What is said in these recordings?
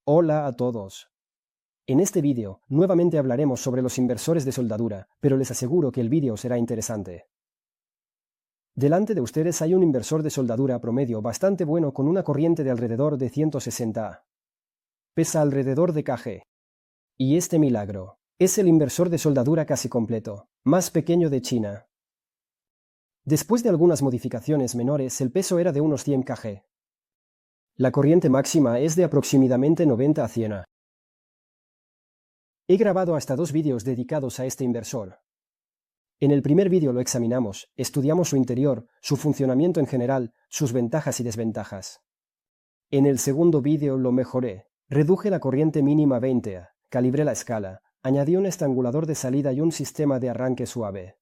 Hola a todos. En este vídeo, nuevamente hablaremos sobre los inversores de soldadura, pero les aseguro que el vídeo será interesante. Delante de ustedes hay un inversor de soldadura promedio bastante bueno con una corriente de alrededor de 160 A. Pesa alrededor de kg. Y este milagro es el inversor de soldadura casi completo, más pequeño de China. Después de algunas modificaciones menores, el peso era de unos 100 kg. La corriente máxima es de aproximadamente 90 a 100 A. He grabado hasta 2 vídeos dedicados a este inversor. En el primer vídeo lo examinamos, estudiamos su interior, su funcionamiento en general, sus ventajas y desventajas. En el segundo vídeo lo mejoré, reduje la corriente mínima a 20 A, calibré la escala, añadí un estrangulador de salida y un sistema de arranque suave.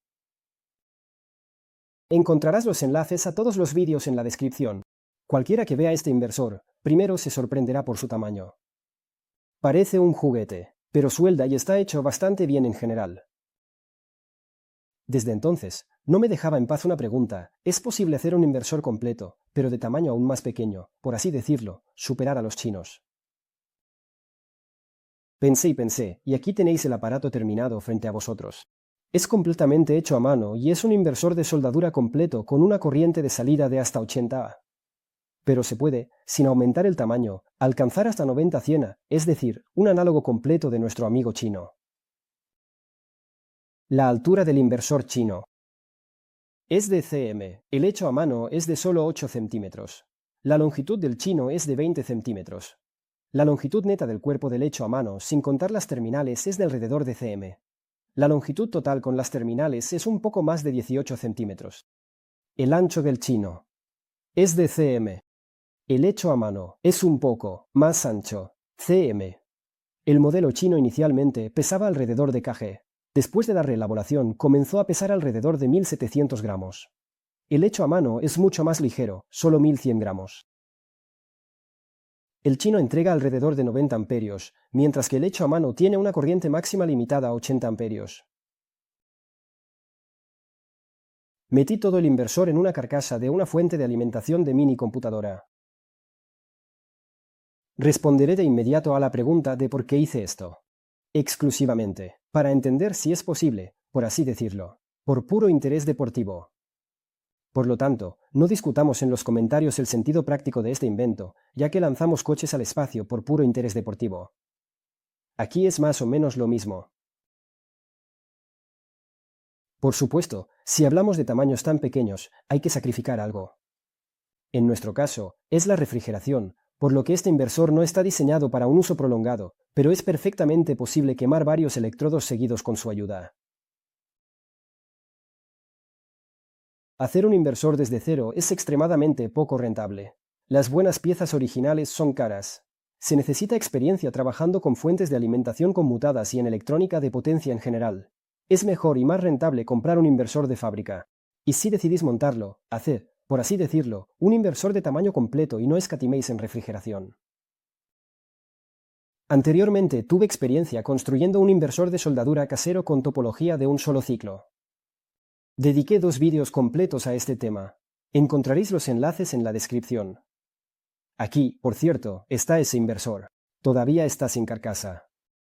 Encontrarás los enlaces a todos los vídeos en la descripción. Cualquiera que vea este inversor, primero se sorprenderá por su tamaño. Parece un juguete, pero suelda y está hecho bastante bien en general. Desde entonces, no me dejaba en paz una pregunta: ¿es posible hacer un inversor completo, pero de tamaño aún más pequeño, por así decirlo, superar a los chinos? Pensé, y aquí tenéis el aparato terminado frente a vosotros. Es completamente hecho a mano y es un inversor de soldadura completo con una corriente de salida de hasta 80 A. Pero se puede, sin aumentar el tamaño, alcanzar hasta 90-100 A, es decir, un análogo completo de nuestro amigo chino. La altura del inversor chino es de cm, el hecho a mano es de solo 8 centímetros. La longitud del chino es de 20 centímetros. La longitud neta del cuerpo del hecho a mano, sin contar las terminales, es de alrededor de cm. La longitud total con las terminales es un poco más de 18 centímetros. El ancho del chino es de cm. El hecho a mano es un poco más ancho, cm. El modelo chino inicialmente pesaba alrededor de kg. Después de la reelaboración comenzó a pesar alrededor de 1700 gramos. El hecho a mano es mucho más ligero, solo 1100 gramos. El chino entrega alrededor de 90 amperios, mientras que el hecho a mano tiene una corriente máxima limitada a 80 amperios. Metí todo el inversor en una carcasa de una fuente de alimentación de mini computadora. Responderé de inmediato a la pregunta de por qué hice esto. Exclusivamente, para entender si es posible, por así decirlo, por puro interés deportivo. Por lo tanto, no discutamos en los comentarios el sentido práctico de este invento, ya que lanzamos coches al espacio por puro interés deportivo. Aquí es más o menos lo mismo. Por supuesto, si hablamos de tamaños tan pequeños, hay que sacrificar algo. En nuestro caso, es la refrigeración, por lo que este inversor no está diseñado para un uso prolongado, pero es perfectamente posible quemar varios electrodos seguidos con su ayuda. Hacer un inversor desde cero es extremadamente poco rentable. Las buenas piezas originales son caras. Se necesita experiencia trabajando con fuentes de alimentación conmutadas y en electrónica de potencia en general. Es mejor y más rentable comprar un inversor de fábrica. Y si decidís montarlo, haced, por así decirlo, un inversor de tamaño completo y no escatiméis en refrigeración. Anteriormente tuve experiencia construyendo un inversor de soldadura casero con topología de un solo ciclo. Dediqué 2 vídeos completos a este tema. Encontraréis los enlaces en la descripción. Aquí, por cierto, está ese inversor. Todavía está sin carcasa.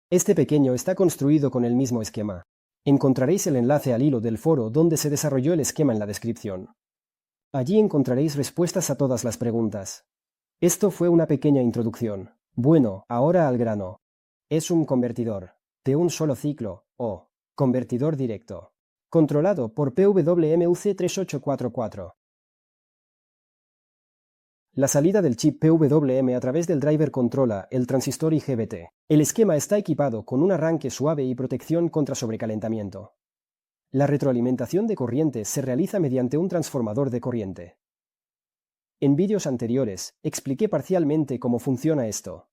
Este pequeño está construido con el mismo esquema. Encontraréis el enlace al hilo del foro donde se desarrolló el esquema en la descripción. Allí encontraréis respuestas a todas las preguntas. Esto fue una pequeña introducción. Bueno, ahora al grano. Es un convertidor de un solo ciclo, o convertidor directo, controlado por PWM-UC3844. La salida del chip PWM a través del driver controla el transistor IGBT. El esquema está equipado con un arranque suave y protección contra sobrecalentamiento. La retroalimentación de corriente se realiza mediante un transformador de corriente. En vídeos anteriores, expliqué parcialmente cómo funciona esto.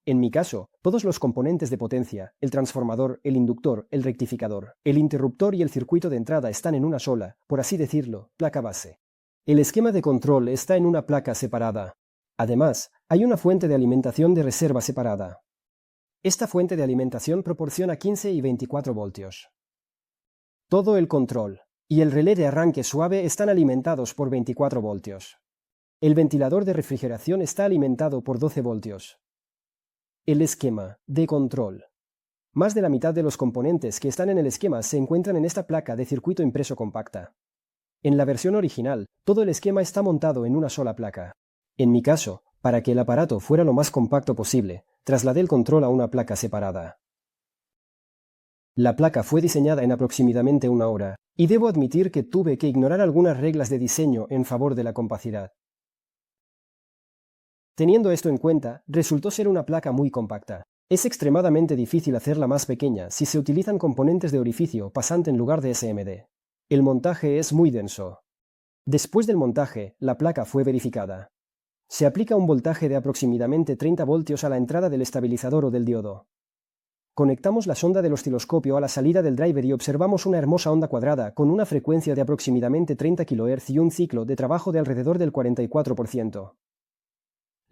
En mi caso, todos los componentes de potencia, el transformador, el inductor, el rectificador, el interruptor y el circuito de entrada están en una sola, por así decirlo, placa base. El esquema de control está en una placa separada. Además, hay una fuente de alimentación de reserva separada. Esta fuente de alimentación proporciona 15 y 24 voltios. Todo el control y el relé de arranque suave están alimentados por 24 voltios. El ventilador de refrigeración está alimentado por 12 voltios. El esquema de control. Más de la mitad de los componentes que están en el esquema se encuentran en esta placa de circuito impreso compacta. En la versión original, todo el esquema está montado en una sola placa. En mi caso, para que el aparato fuera lo más compacto posible, trasladé el control a una placa separada. La placa fue diseñada en aproximadamente una hora, y debo admitir que tuve que ignorar algunas reglas de diseño en favor de la compacidad. Teniendo esto en cuenta, resultó ser una placa muy compacta. Es extremadamente difícil hacerla más pequeña si se utilizan componentes de orificio pasante en lugar de SMD. El montaje es muy denso. Después del montaje, la placa fue verificada. Se aplica un voltaje de aproximadamente 30 voltios a la entrada del estabilizador o del diodo. Conectamos la sonda del osciloscopio a la salida del driver y observamos una hermosa onda cuadrada con una frecuencia de aproximadamente 30 kHz y un ciclo de trabajo de alrededor del 44%.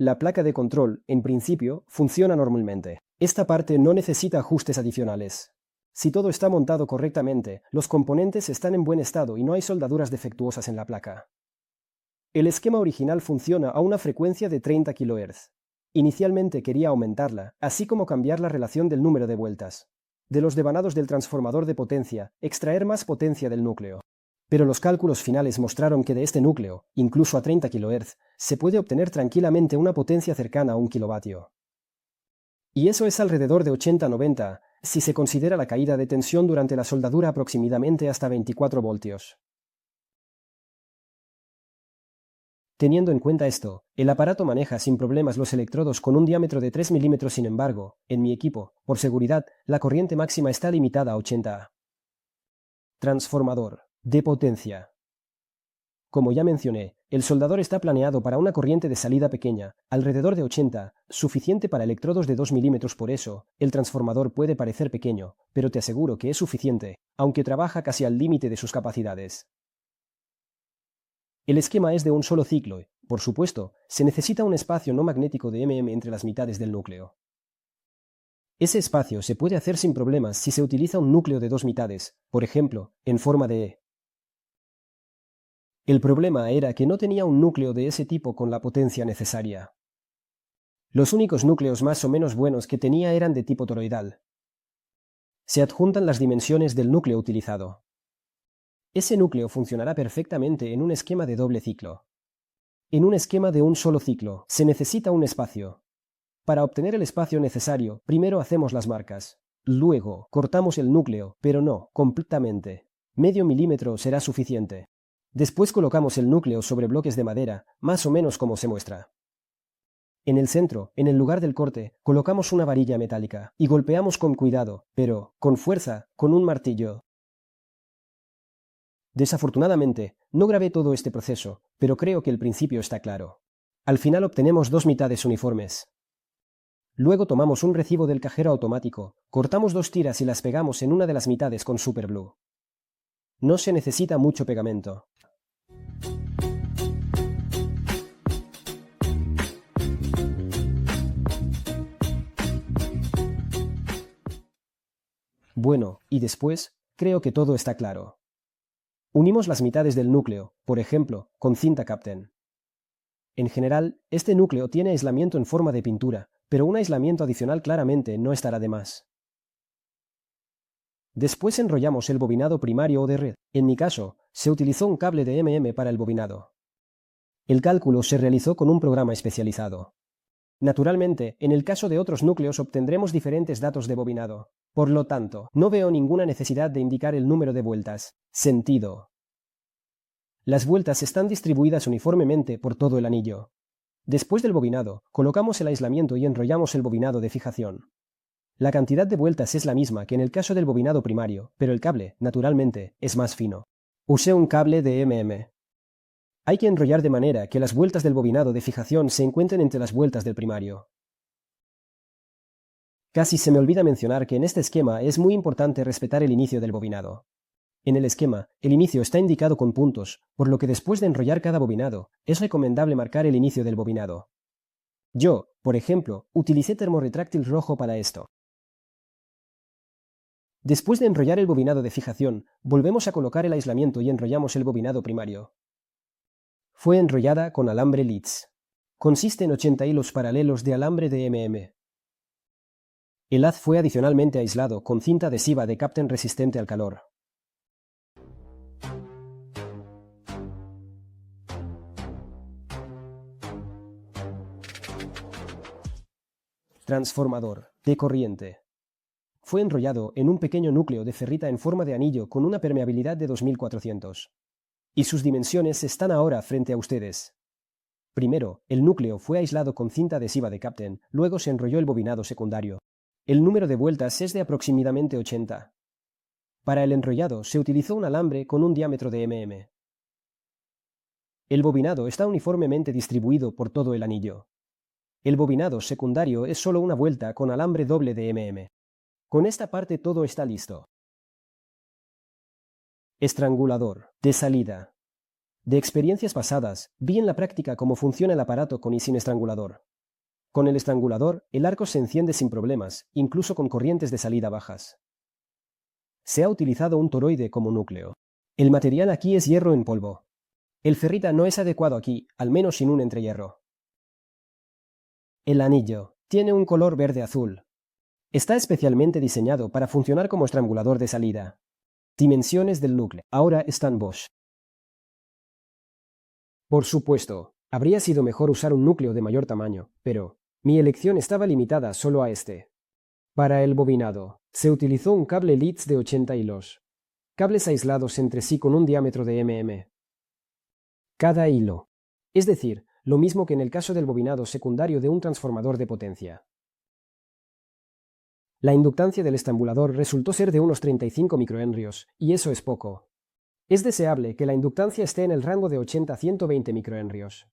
La placa de control, en principio, funciona normalmente. Esta parte no necesita ajustes adicionales. Si todo está montado correctamente, los componentes están en buen estado y no hay soldaduras defectuosas en la placa. El esquema original funciona a una frecuencia de 30 kHz. Inicialmente quería aumentarla, así como cambiar la relación del número de vueltas. De los devanados del transformador de potencia, extraer más potencia del núcleo. Pero los cálculos finales mostraron que de este núcleo, incluso a 30 kHz, se puede obtener tranquilamente una potencia cercana a 1 kilovatio. Y eso es alrededor de 80-90, si se considera la caída de tensión durante la soldadura aproximadamente hasta 24 voltios. Teniendo en cuenta esto, el aparato maneja sin problemas los electrodos con un diámetro de 3 mm. Sin embargo, en mi equipo, por seguridad, la corriente máxima está limitada a 80 A. Transformador de potencia. Como ya mencioné, el soldador está planeado para una corriente de salida pequeña, alrededor de 80, suficiente para electrodos de 2 mm. Por eso, el transformador puede parecer pequeño, pero te aseguro que es suficiente, aunque trabaja casi al límite de sus capacidades. El esquema es de un solo ciclo. Por supuesto, se necesita un espacio no magnético de entre las mitades del núcleo. Ese espacio se puede hacer sin problemas si se utiliza un núcleo de dos mitades, por ejemplo, en forma de E. El problema era que no tenía un núcleo de ese tipo con la potencia necesaria. Los únicos núcleos más o menos buenos que tenía eran de tipo toroidal. Se adjuntan las dimensiones del núcleo utilizado. Ese núcleo funcionará perfectamente en un esquema de doble ciclo. En un esquema de un solo ciclo, se necesita un espacio. Para obtener el espacio necesario, primero hacemos las marcas. Luego, cortamos el núcleo, pero no completamente. Medio milímetro será suficiente. Después colocamos el núcleo sobre bloques de madera, más o menos como se muestra. En el centro, en el lugar del corte, colocamos una varilla metálica y golpeamos con cuidado, pero con fuerza, con un martillo. Desafortunadamente, no grabé todo este proceso, pero creo que el principio está claro. Al final obtenemos dos mitades uniformes. Luego tomamos un recibo del cajero automático, cortamos dos tiras y las pegamos en una de las mitades con superglue. No se necesita mucho pegamento. Bueno, y después, creo que todo está claro. Unimos las mitades del núcleo, por ejemplo, con cinta Kapton. En general, este núcleo tiene aislamiento en forma de pintura, pero un aislamiento adicional claramente no estará de más. Después enrollamos el bobinado primario o de red. En mi caso, se utilizó un cable de para el bobinado. El cálculo se realizó con un programa especializado. Naturalmente, en el caso de otros núcleos obtendremos diferentes datos de bobinado. Por lo tanto, no veo ninguna necesidad de indicar el número de vueltas. Sentido. Las vueltas están distribuidas uniformemente por todo el anillo. Después del bobinado, colocamos el aislamiento y enrollamos el bobinado de fijación. La cantidad de vueltas es la misma que en el caso del bobinado primario, pero el cable, naturalmente, es más fino. Usé un cable de Hay que enrollar de manera que las vueltas del bobinado de fijación se encuentren entre las vueltas del primario. Casi se me olvida mencionar que en este esquema es muy importante respetar el inicio del bobinado. En el esquema, el inicio está indicado con puntos, por lo que después de enrollar cada bobinado, es recomendable marcar el inicio del bobinado. Yo, por ejemplo, utilicé termorretráctil rojo para esto. Después de enrollar el bobinado de fijación, volvemos a colocar el aislamiento y enrollamos el bobinado primario. Fue enrollada con alambre Leeds. Consiste en 80 hilos paralelos de alambre de El haz fue adicionalmente aislado con cinta adhesiva de Kapton resistente al calor. Transformador de corriente. Fue enrollado en un pequeño núcleo de ferrita en forma de anillo con una permeabilidad de 2400. Y sus dimensiones están ahora frente a ustedes. Primero, el núcleo fue aislado con cinta adhesiva de Kapton, luego se enrolló el bobinado secundario. El número de vueltas es de aproximadamente 80. Para el enrollado se utilizó un alambre con un diámetro de mm. El bobinado está uniformemente distribuido por todo el anillo. El bobinado secundario es solo una vuelta con alambre doble de mm. Con esta parte todo está listo. Estrangulador de salida. De experiencias pasadas, vi en la práctica cómo funciona el aparato con y sin estrangulador. Con el estrangulador, el arco se enciende sin problemas, incluso con corrientes de salida bajas. Se ha utilizado un toroide como núcleo. El material aquí es hierro en polvo. El ferrita no es adecuado aquí, al menos sin un entrehierro. El anillo tiene un color verde-azul. Está especialmente diseñado para funcionar como estrangulador de salida. Dimensiones del núcleo. Ahora están Bosch. Por supuesto, habría sido mejor usar un núcleo de mayor tamaño, pero mi elección estaba limitada solo a este. Para el bobinado, se utilizó un cable Leeds de 80 hilos. Cables aislados entre sí con un diámetro de mm. Cada hilo. Es decir, lo mismo que en el caso del bobinado secundario de un transformador de potencia. La inductancia del estrangulador resultó ser de unos 35 microhenrios, y eso es poco. Es deseable que la inductancia esté en el rango de 80 a 120 microhenrios.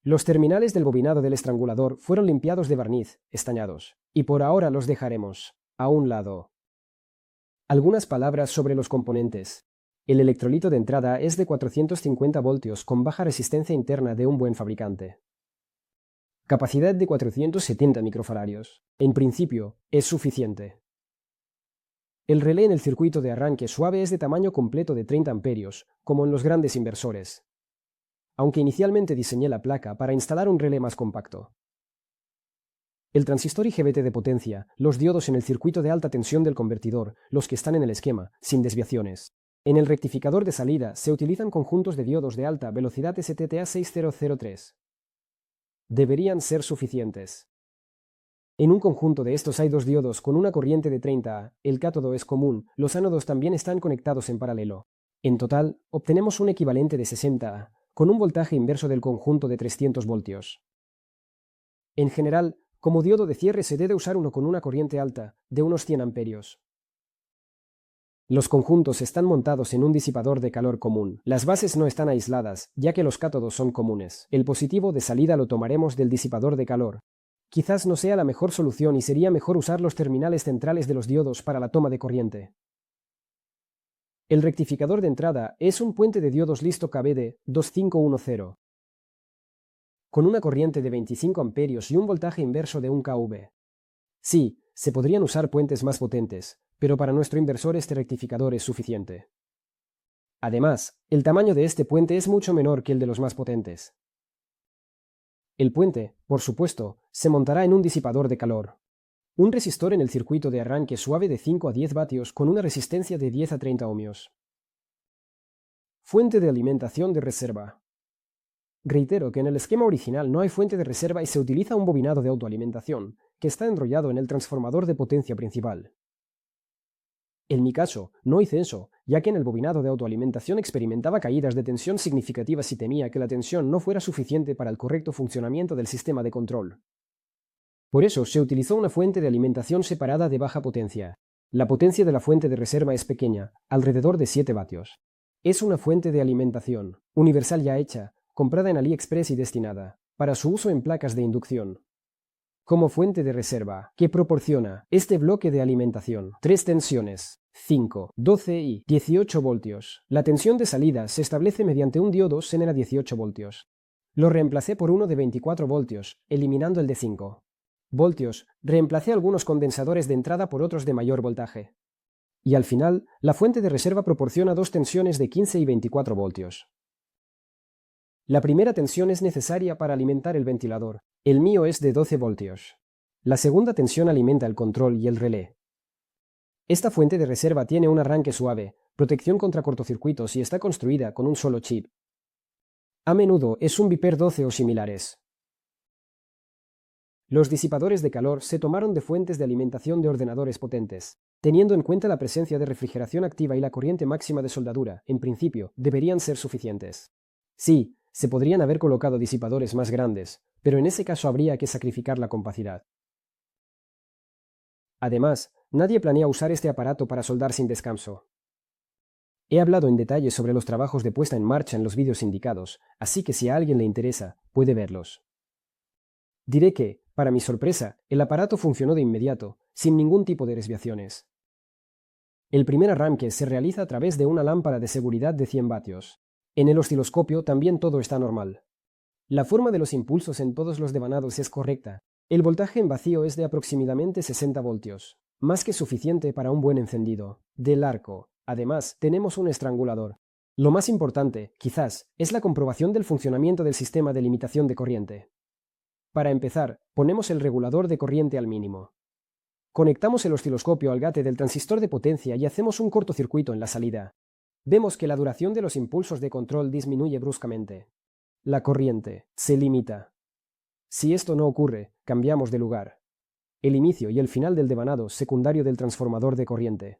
Los terminales del bobinado del estrangulador fueron limpiados de barniz, estañados, y por ahora los dejaremos a un lado. Algunas palabras sobre los componentes. El electrolito de entrada es de 450 voltios con baja resistencia interna de un buen fabricante. Capacidad de 470 microfaradios. En principio, es suficiente. El relé en el circuito de arranque suave es de tamaño completo de 30 amperios, como en los grandes inversores. Aunque inicialmente diseñé la placa para instalar un relé más compacto. El transistor IGBT de potencia, los diodos en el circuito de alta tensión del convertidor, los que están en el esquema, sin desviaciones. En el rectificador de salida se utilizan conjuntos de diodos de alta velocidad STTA6003. Deberían ser suficientes. En un conjunto de estos hay dos diodos con una corriente de 30 A, el cátodo es común, los ánodos también están conectados en paralelo. En total, obtenemos un equivalente de 60 A, con un voltaje inverso del conjunto de 300 voltios. En general, como diodo de cierre se debe usar uno con una corriente alta, de unos 100 amperios. Los conjuntos están montados en un disipador de calor común. Las bases no están aisladas, ya que los cátodos son comunes. El positivo de salida lo tomaremos del disipador de calor. Quizás no sea la mejor solución y sería mejor usar los terminales centrales de los diodos para la toma de corriente. El rectificador de entrada es un puente de diodos listo KBD 2510. Con una corriente de 25 amperios y un voltaje inverso de 1 kV. Sí, se podrían usar puentes más potentes, pero para nuestro inversor este rectificador es suficiente. Además, el tamaño de este puente es mucho menor que el de los más potentes. El puente, por supuesto, se montará en un disipador de calor. Un resistor en el circuito de arranque suave de 5 a 10 vatios con una resistencia de 10 a 30 ohmios. Fuente de alimentación de reserva. Reitero que en el esquema original no hay fuente de reserva y se utiliza un bobinado de autoalimentación, que está enrollado en el transformador de potencia principal. En mi caso, no hice eso, ya que en el bobinado de autoalimentación experimentaba caídas de tensión significativas y temía que la tensión no fuera suficiente para el correcto funcionamiento del sistema de control. Por eso se utilizó una fuente de alimentación separada de baja potencia. La potencia de la fuente de reserva es pequeña, alrededor de 7 vatios. Es una fuente de alimentación, universal ya hecha, comprada en AliExpress y destinada para su uso en placas de inducción. Como fuente de reserva, que proporciona este bloque de alimentación, 3 tensiones, 5, 12 y 18 voltios. La tensión de salida se establece mediante un diodo Zener a 18 voltios. Lo reemplacé por uno de 24 voltios, eliminando el de 5 voltios. Reemplacé algunos condensadores de entrada por otros de mayor voltaje. Y al final, la fuente de reserva proporciona 2 tensiones de 15 y 24 voltios. La primera tensión es necesaria para alimentar el ventilador. El mío es de 12 voltios. La segunda tensión alimenta el control y el relé. Esta fuente de reserva tiene un arranque suave, protección contra cortocircuitos y está construida con un solo chip. A menudo es un Viper 12 o similares. Los disipadores de calor se tomaron de fuentes de alimentación de ordenadores potentes. Teniendo en cuenta la presencia de refrigeración activa y la corriente máxima de soldadura, en principio, deberían ser suficientes. Sí, se podrían haber colocado disipadores más grandes, pero en ese caso habría que sacrificar la compacidad. Además, nadie planea usar este aparato para soldar sin descanso. He hablado en detalle sobre los trabajos de puesta en marcha en los vídeos indicados, así que si a alguien le interesa, puede verlos. Diré que, para mi sorpresa, el aparato funcionó de inmediato, sin ningún tipo de desviaciones. El primer arranque se realiza a través de una lámpara de seguridad de 100 vatios. En el osciloscopio también todo está normal. La forma de los impulsos en todos los devanados es correcta. El voltaje en vacío es de aproximadamente 60 voltios, más que suficiente para un buen encendido del arco. Además, tenemos un estrangulador. Lo más importante, quizás, es la comprobación del funcionamiento del sistema de limitación de corriente. Para empezar, ponemos el regulador de corriente al mínimo. Conectamos el osciloscopio al gate del transistor de potencia y hacemos un cortocircuito en la salida. Vemos que la duración de los impulsos de control disminuye bruscamente. La corriente se limita. Si esto no ocurre, cambiamos de lugar. El inicio y el final del devanado secundario del transformador de corriente.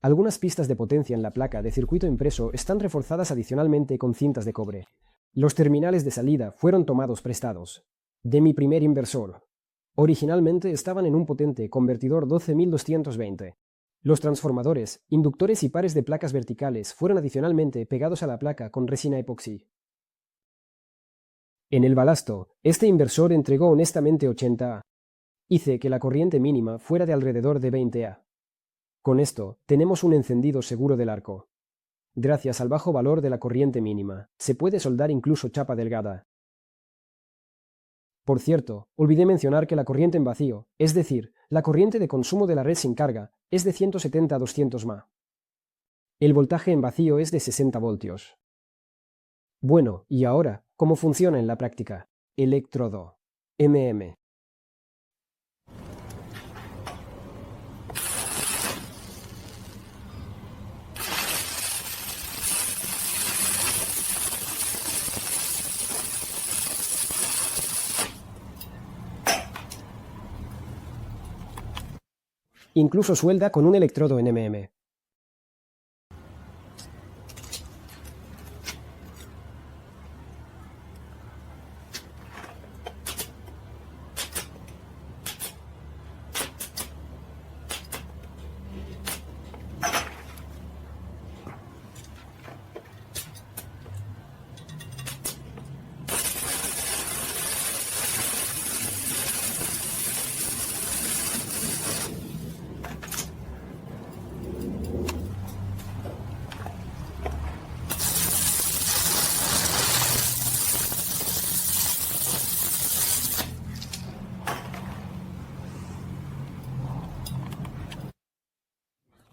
Algunas pistas de potencia en la placa de circuito impreso están reforzadas adicionalmente con cintas de cobre. Los terminales de salida fueron tomados prestados de mi primer inversor. Originalmente estaban en un potente convertidor 12220. Los transformadores, inductores y pares de placas verticales fueron adicionalmente pegados a la placa con resina epoxi. En el balasto, este inversor entregó honestamente 80 A. Hice que la corriente mínima fuera de alrededor de 20 A. Con esto, tenemos un encendido seguro del arco. Gracias al bajo valor de la corriente mínima, se puede soldar incluso chapa delgada. Por cierto, olvidé mencionar que la corriente en vacío, es decir, la corriente de consumo de la red sin carga, es de 170 a 200 mA. El voltaje en vacío es de 60 voltios. Bueno, y ahora, ¿cómo funciona en la práctica? Electrodo. MM. Incluso suelda con un electrodo en MM.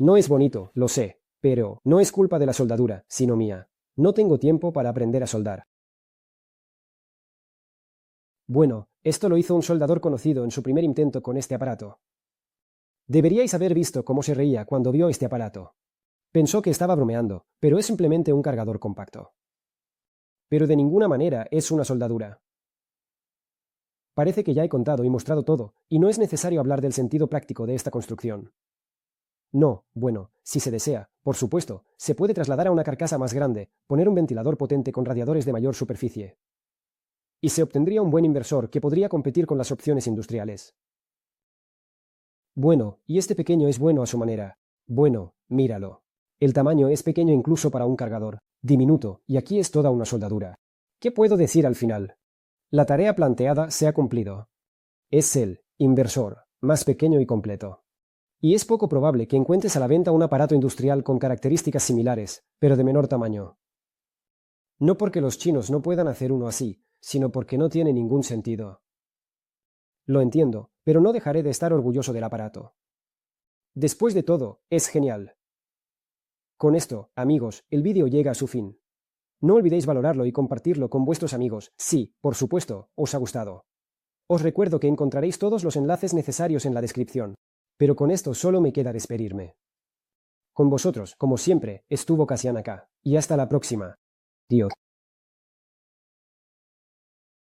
No es bonito, lo sé, pero no es culpa de la soldadura, sino mía. No tengo tiempo para aprender a soldar. Bueno, esto lo hizo un soldador conocido en su primer intento con este aparato. Deberíais haber visto cómo se reía cuando vio este aparato. Pensó que estaba bromeando, pero es simplemente un cargador compacto. Pero de ninguna manera es una soldadura. Parece que ya he contado y mostrado todo, y no es necesario hablar del sentido práctico de esta construcción. No, bueno, si se desea, por supuesto, se puede trasladar a una carcasa más grande, poner un ventilador potente con radiadores de mayor superficie. Y se obtendría un buen inversor que podría competir con las opciones industriales. Bueno, y este pequeño es bueno a su manera. Bueno, míralo. El tamaño es pequeño incluso para un cargador. Diminuto, y aquí es toda una soldadura. ¿Qué puedo decir al final? La tarea planteada se ha cumplido. Es el inversor más pequeño y completo. Y es poco probable que encuentres a la venta un aparato industrial con características similares, pero de menor tamaño. No porque los chinos no puedan hacer uno así, sino porque no tiene ningún sentido. Lo entiendo, pero no dejaré de estar orgulloso del aparato. Después de todo, es genial. Con esto, amigos, el vídeo llega a su fin. No olvidéis valorarlo y compartirlo con vuestros amigos, si, por supuesto, os ha gustado. Os recuerdo que encontraréis todos los enlaces necesarios en la descripción. Pero con esto solo me queda despedirme. Con vosotros, como siempre, estuvo Casian acá. Y hasta la próxima. Dios.